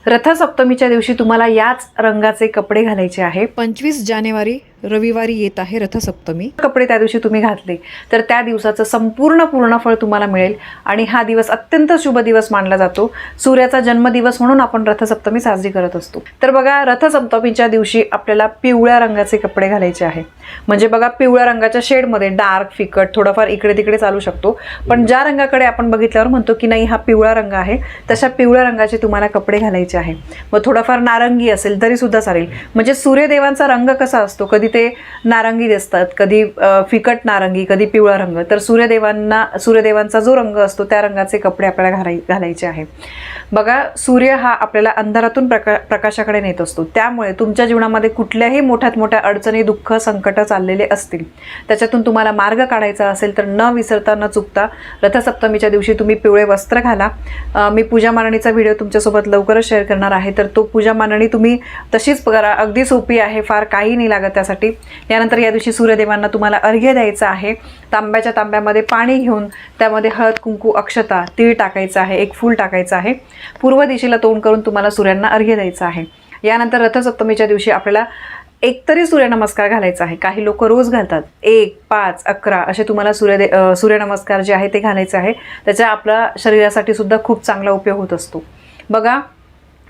रथसप्तमीच्या दिवशी तुम्हाला याच रंगाचे कपडे घालायचे आहे। 25 जानेवारी रविवारी येत आहे रथसप्तमी। कपडे त्या दिवशी तुम्ही घातले तर त्या दिवसाचं संपूर्ण फळ तुम्हाला मिळेल आणि हा दिवस अत्यंत शुभ दिवस मानला जातो। सूर्याचा जन्मदिवस म्हणून आपण रथसप्तमी साजरी करत असतो। तर बघा, रथसप्तमीच्या दिवशी आपल्याला पिवळ्या रंगाचे कपडे घालायचे आहे। म्हणजे बघा, पिवळ्या रंगाच्या शेडमध्ये डार्क फिकट थोडाफार इकडे तिकडे चालू शकतो, पण ज्या रंगाकडे आपण बघितल्यावर म्हणतो की नाही हा पिवळा रंग आहे, तशा पिवळ्या रंगाचे तुम्हाला कपडे घालायचे आहे। मग थोडाफार नारंगी असेल तरी सुद्धा चालेल। म्हणजे सूर्यदेवांचा रंग कसा असतो, कधी ते नारंगी दिसतात, कधी फिकट नारंगी, कधी पिवळा रंग। तर सूर्यदेवांचा जो रंग असतो त्या रंगाचे कपडे आपल्याला घालायचे आहे। बघा, सूर्य हा आपल्याला अंधारातून प्रकाशाकडे नेत असतो। त्यामुळे तुमच्या जीवनामध्ये कुठल्याही मोठ्यात मोठ्या अडचणी, दुःख, संकट चाललेले असतील, त्याच्यातून तुम्हाला मार्ग काढायचा असेल तर न विसरता न चुकता रथसप्तमीच्या दिवशी तुम्ही पिवळे वस्त्र घाला। मी पूजा मांडणीचा व्हिडिओ तुमच्यासोबत लवकरच शेअर करणार आहे, तर तो पूजा मांडणी तुम्ही तशीच करा। अगदी सोपी आहे, फार काही नाही लागत त्यासाठी। यानंतर या दिवशी सूर्यदेवांना तुम्हाला अर्घ्य द्यायचा आहे। तांब्यामध्ये पाणी घेऊन त्यामध्ये हळद, कुंकू, अक्षता, तीळ टाकायचं आहे, एक फूल टाकायचं आहे। पूर्व दिशेला तोंड करून तुम्हाला सूर्यांना अर्घ्य द्यायचं आहे। यानंतर रथसप्तमीच्या दिवशी आपल्याला एकतरी सूर्यनमस्कार घालायचा आहे। काही लोक रोज घालतात, 1, 5, 11 असे तुम्हाला सूर्यनमस्कार जे आहे ते घालायचे आहे। त्याचा आपल्या शरीरासाठी सुद्धा खूप चांगला उपयोग होत असतो। बघा,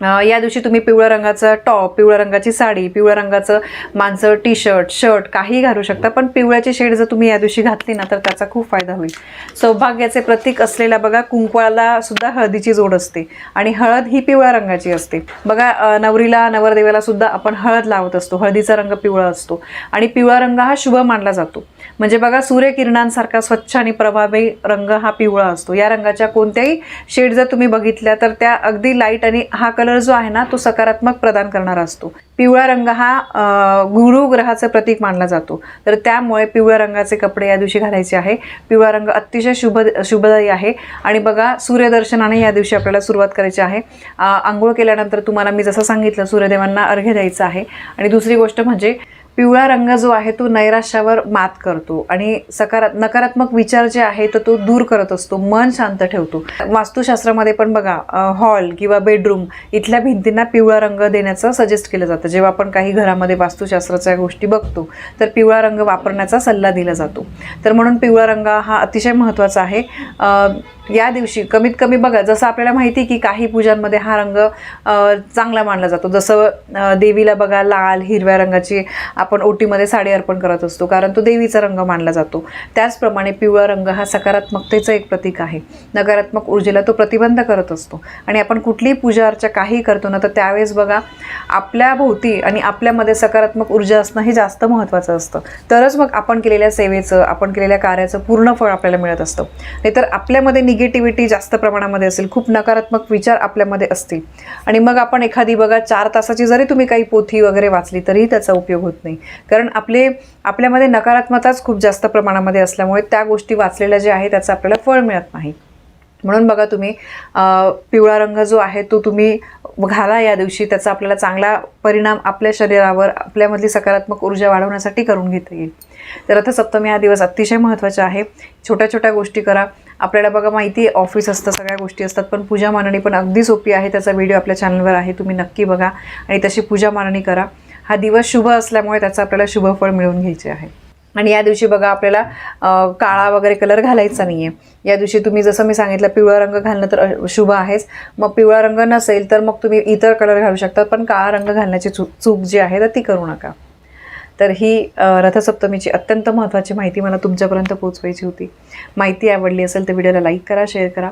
या दिवशी तुम्ही पिवळ्या रंगाचं टॉप, पिवळ्या रंगाची साडी, पिवळ्या रंगाचं माणसं टी-शर्ट, शर्ट काही घालू शकता, पण पिवळ्याची शेड जर तुम्ही या दिवशी घातली ना तर त्याचा खूप फायदा होईल। सौभाग्याचे प्रतीक असलेल्या बघा, कुंकवाला सुद्धा हळदीची जोड असते आणि हळद ही पिवळ्या रंगाची असते। बघा, नवरीला नवरदेवाला सुद्धा आपण हळद लावत असतो। हळदीचा रंग पिवळा असतो आणि पिवळा रंग हा शुभ मानला जातो। म्हणजे बघा, सूर्यकिरणांसारखा स्वच्छ आणि प्रभावी रंग हा पिवळा असतो। या रंगाच्या कोणत्याही शेड जर तुम्ही बघितल्या तर त्या अगदी लाईट आणि हा कलर जो आहे ना तो सकारात्मक प्रदान करणारा असतो। पिवळा रंग हा गुरु ग्रहाचं प्रतीक मानला जातो, तर त्यामुळे पिवळ्या रंगाचे कपडे या दिवशी घालायचे आहे। पिवळा रंग अतिशय शुभदायी आहे आणि बघा, सूर्यदर्शनाने या दिवशी आपल्याला सुरुवात करायची आहे। आंघोळ केल्यानंतर तुम्हाला मी जसं सांगितलं सूर्यदेवांना अर्घ्य द्यायचं आहे। आणि दुसरी गोष्ट म्हणजे पिवळा रंग जो आहे तो नैराश्यावर मात करतो आणि नकारात्मक विचार जे आहे तर तो दूर करत असतो, मन शांत ठेवतो। वास्तुशास्त्रामध्ये पण बघा, हॉल किंवा बेडरूम इथल्या भिंतींना पिवळा रंग देण्याचं सजेस्ट केलं जातं। जेव्हा आपण काही घरामध्ये वास्तुशास्त्राच्या गोष्टी बघतो तर पिवळा रंग वापरण्याचा सल्ला दिला जातो। तर म्हणून पिवळा रंग हा अतिशय महत्त्वाचा आहे। या दिवशी कमीत कमी बघा, जसं आपल्याला माहिती की काही पूजांमध्ये हा रंग चांगला मानला जातो। जसं देवीला बघा, लाल हिरव्या रंगाची आपण ओटीमध्ये साडी अर्पण करत असतो, कारण तो देवीचा रंग मानला जातो। त्याचप्रमाणे पिवळा रंग हा सकारात्मकतेचं एक प्रतीक आहे। नकारात्मक ऊर्जेला तो प्रतिबंध करत असतो आणि आपण कुठलीही पूजा अर्चा काही करतो ना तर त्यावेळेस बघा, आपल्या भोवती आणि आपल्यामध्ये सकारात्मक ऊर्जा असणं हे जास्त महत्त्वाचं असतं। तरच मग आपण केलेल्या सेवेचं, आपण केलेल्या कार्याचं पूर्ण फळ आपल्याला मिळत असतं। नाहीतर आपल्यामध्ये निगेटिव्हिटी जास्त प्रमाणामध्ये असेल, खूप नकारात्मक विचार आपल्यामध्ये असतील आणि मग आपण एखादी बघा 4 तासाची जरी तुम्ही काही पोथी वगैरे वाचली तरीही त्याचा उपयोग होत नाही, कारण आपल्यामध्ये नकारात्मकताच खूप जास्त प्रमाणामध्ये असल्यामुळे त्या गोष्टी वाचलेल्या जे आहे त्याचं आपल्याला फळ मिळत नाही। म्हणून बघा, तुम्ही पिवळा रंग जो आहे तो तुम्ही घाला या दिवशी। त्याचा आपल्याला चांगला परिणाम आपल्या शरीरावर, आपल्यामधली सकारात्मक ऊर्जा वाढवण्यासाठी करून घेता येईल। तर रथसप्तमी हा दिवस अतिशय महत्त्वाचा आहे। छोट्या छोट्या गोष्टी करा। आपल्याला बघा माहिती आहे, ऑफिस असतं, सगळ्या गोष्टी असतात, पण पूजा मांडणी पण अगदी सोपी आहे। त्याचा व्हिडिओ आपल्या चॅनलवर आहे, तुम्ही नक्की बघा आणि तशी पूजा मांडणी करा। हा दिवस शुभ असल्यामुळे त्याचं आपल्याला शुभ फळ मिळवून घ्यायचे आहे। आणि या दिवशी बघा, आपल्याला काळा वगैरे कलर घालायचा नाही आहे। या दिवशी तुम्ही जसं मी सांगितलं पिवळा रंग घालणं तर शुभ आहेच। मग पिवळा रंग नसेल तर मग तुम्ही इतर कलर घालू शकता, पण काळा रंग घालण्याची चूक जी आहे तर ती करू नका। तर ही रथसप्तमीची अत्यंत महत्त्वाची माहिती मला तुमच्यापर्यंत पोहोचवायची होती। माहिती आवडली असेल तर व्हिडिओला लाईक करा, शेअर करा।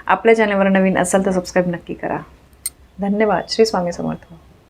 आपल्या चॅनलवर नवीन असाल तर सबस्क्राईब नक्की करा। धन्यवाद। श्री स्वामी समर्थ।